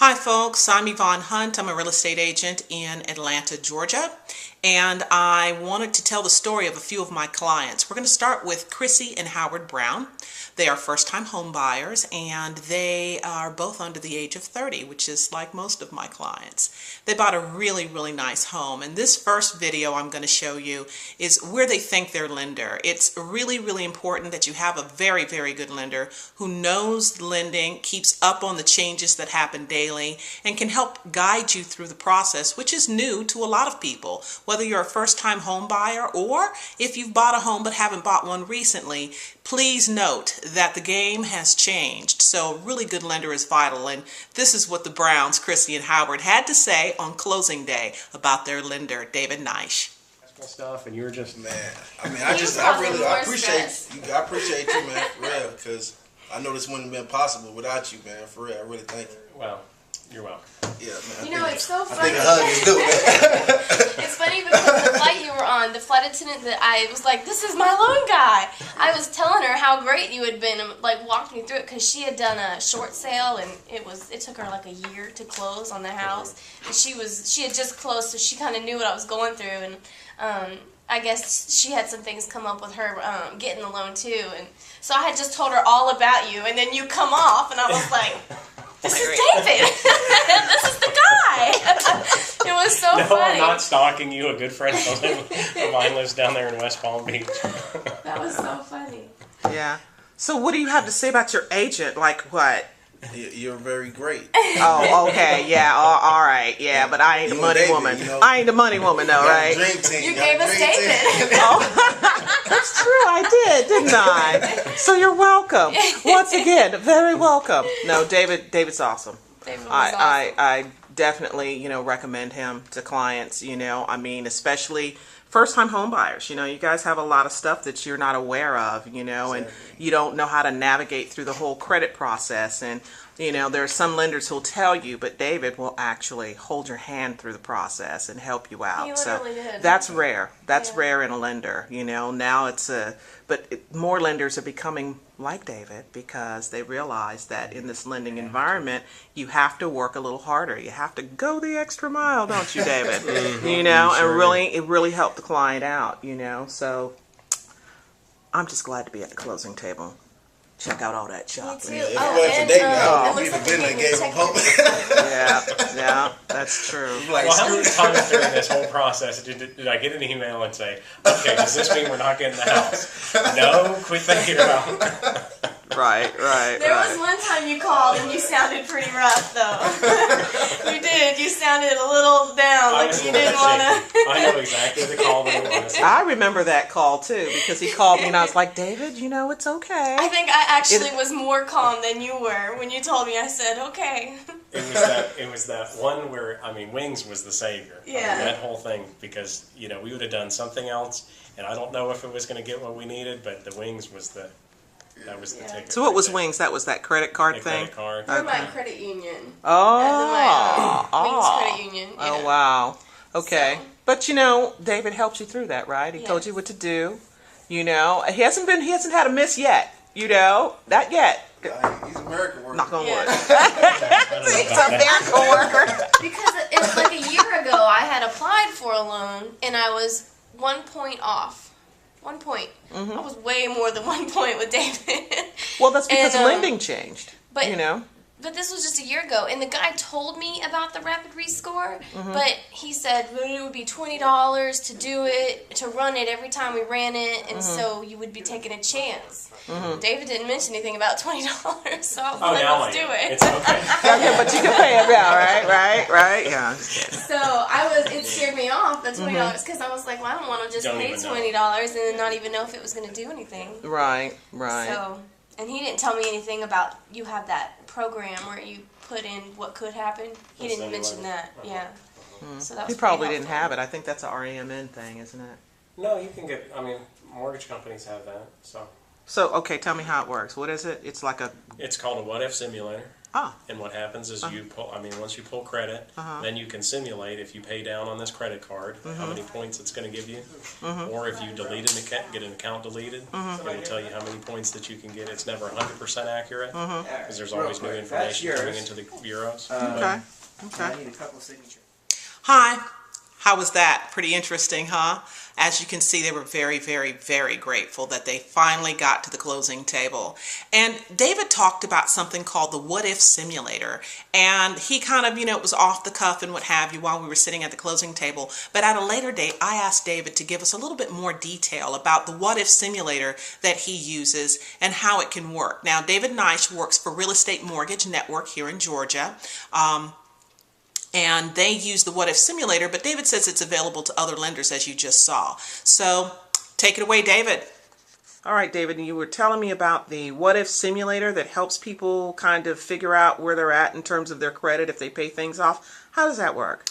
Hi folks, I'm Yvonne Hunt. I'm a real estate agent in Atlanta, Georgia, and I wanted to tell the story of a few of my clients. We're going to start with Chrissy and Howard Brown. They are first-time home buyers, and they are both under the age of 30, which is like most of my clients. They bought a really, really nice home, and this first video I'm going to show you is where they thank their lender. It's really, really important that you have a very, very good lender who knows lending, keeps up on the changes that happen daily, and can help guide you through the process, which is new to a lot of people. Whether you're a first-time home buyer or if you've bought a home but haven't bought one recently, please note that the game has changed. So a really good lender is vital, and this is what the Browns, Chrissy and Howard, had to say on closing day about their lender, David Neisch. Stuff, and you were just man. I mean, I appreciate you, man, for real, because I know this wouldn't have been possible without you, man. For real, I really thank you. Well, you're welcome. Yeah, man. You know, it's so funny. I think a hug is due, man. It's funny because the flight you were on, the flight attendant that I was like, this is my loan guy. I was telling her how great you had been and like walked me through it because she had done a short sale and it took her like a year to close on the house. And she had just closed, so she kind of knew what I was going through, and I guess she had some things come up with her getting the loan too, and so I had just told her all about you, and then you come off, and I was like, this is David. This is the guy. It was so funny. No, I'm not stalking you. A good friend of mine lives down there in West Palm Beach. That was so funny. Yeah. So what do you have to say about your agent? Like what? You're very great. Oh, okay, yeah, all right, yeah, but I ain't the money woman. You know? I ain't the money woman, though, right? Dream team. You gave us David. Oh, that's true, I did, didn't I? So you're welcome. Once again, very welcome. No, David's awesome. David was awesome. I definitely, recommend him to clients, I mean, especially first-time home buyers. You guys have a lot of stuff that you're not aware of, and you don't know how to navigate through the whole credit process. And, there are some lenders who'll tell you, but David will actually hold your hand through the process and help you out. He So literally did. that's rare. That's rare in a lender, Now more lenders are becoming like David because they realize that in this lending environment, you have to work a little harder. You have to go the extra mile, don't you, David? It really helped the client out, So I'm just glad to be at the closing table. Check out all that chocolate. Me too. If it wasn't for David, I would it be looks the like that gave him hope. Yeah, that's true. Like, Well, how many times during this whole process did I get an email and say, okay, does this mean we're not getting the house? No, quit thinking about it. Right. There was one time you called and you sounded pretty rough, though. You did. You sounded a little down, like you didn't want to. I know exactly the call that it was. I remember that call, too, because he called me and I was like, David, it's okay. I think I actually was more calm than you were when you told me. I said, okay. It was that one where, Wings was the savior. Yeah. That whole thing, because, we would have done something else, and I don't know if it was going to get what we needed, but the Wings was the ticket. So what was Wings? That was that credit card thing? Credit card. Through my credit union. Oh. Wings Credit Union. Yeah. Oh, wow. Okay. So. But, David helped you through that, right? He told you what to do. He hasn't had a miss yet. Not yet. He's a miracle worker. Knock on wood. He's a miracle worker. Because it's like a year ago, I had applied for a loan, and I was 1 point off. 1 point. Mm-hmm. I was way more than 1 point with David. Well, that's because lending changed. But this was just a year ago, and the guy told me about the rapid rescore, but he said it would be $20 to do it, to run it every time we ran it, and so you would be taking a chance. David didn't mention anything about $20, so I was like, let's do it. It's okay. Okay, but you can pay it now, right? Yeah. So it scared me off, the $20, because I was like, well, I don't want to just pay $20 and then not even know if it was going to do anything. Right. So, and he didn't tell me anything about you have that program where you put in what could happen. He didn't mention that. Yeah. So that was He probably pretty didn't helpful. have it. I think that's a REMN thing, isn't it? No, you can get, mortgage companies have that, so. So, okay, tell me how it works. What is it? It's like It's called a what-if simulator. Ah. And what happens is you pull, once you pull credit, then you can simulate if you pay down on this credit card, how many points it's going to give you. Or if you delete an account, get an account deleted, it will tell you how many points that you can get. It's never 100% accurate because there's always new information coming into the bureaus. Okay. I need a couple of signatures. Hi. How was that? Pretty interesting, huh? As you can see, they were very, very, very grateful that they finally got to the closing table. And David talked about something called the what if simulator. And he kind of, it was off the cuff and what have you while we were sitting at the closing table. But at a later date, I asked David to give us a little bit more detail about the what if simulator that he uses and how it can work. Now, David Neisch works for Real Estate Mortgage Network here in Georgia. And they use the what if simulator, but David says it's available to other lenders, as you just saw. So take it away, David. All right, David, you were telling me about the what if simulator that helps people kind of figure out where they're at in terms of their credit if they pay things off. How does that work?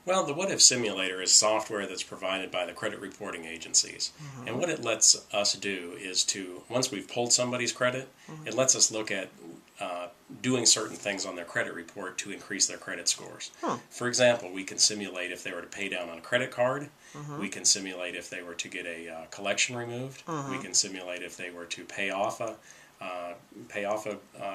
Well, the What If Simulator is software that's provided by the credit reporting agencies. And what it lets us do is to, once we've pulled somebody's credit, it lets us look at doing certain things on their credit report to increase their credit scores. For example, we can simulate if they were to pay down on a credit card. We can simulate if they were to get a collection removed. We can simulate if they were to pay off a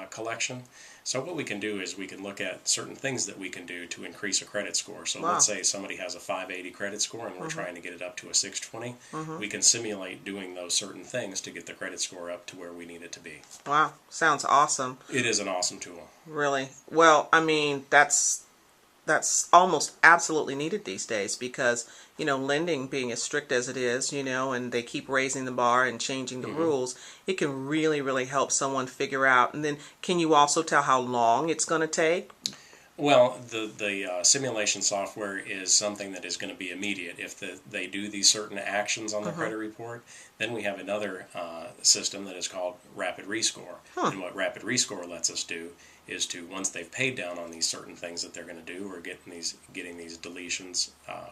collection. So what we can do is we can look at certain things that we can do to increase a credit score. So let's say somebody has a 580 credit score and we're trying to get it up to a 620. We can simulate doing those certain things to get the credit score up to where we need it to be. Wow, sounds awesome. It is an awesome tool. Really? Well, that's almost absolutely needed these days because, lending being as strict as it is, and they keep raising the bar and changing the rules, it can really, really help someone figure out. And then can you also tell how long it's going to take? Well, the simulation software is something that is going to be immediate. If they do these certain actions on the credit report, then we have another system that is called Rapid Rescore. And what Rapid Rescore lets us do is to, once they've paid down on these certain things that they're going to do or getting these deletions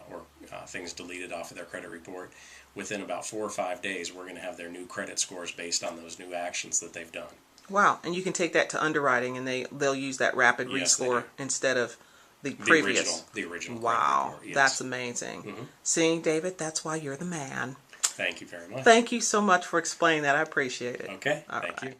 or things deleted off of their credit report, within about 4 or 5 days we're going to have their new credit scores based on those new actions that they've done. Wow, and you can take that to underwriting and they'll use that Rapid Rescore instead of the previous. The original. Wow, report, yes. That's amazing. See, David, that's why you're the man. Thank you very much. Thank you so much for explaining that. I appreciate it. Okay, All thank right. you.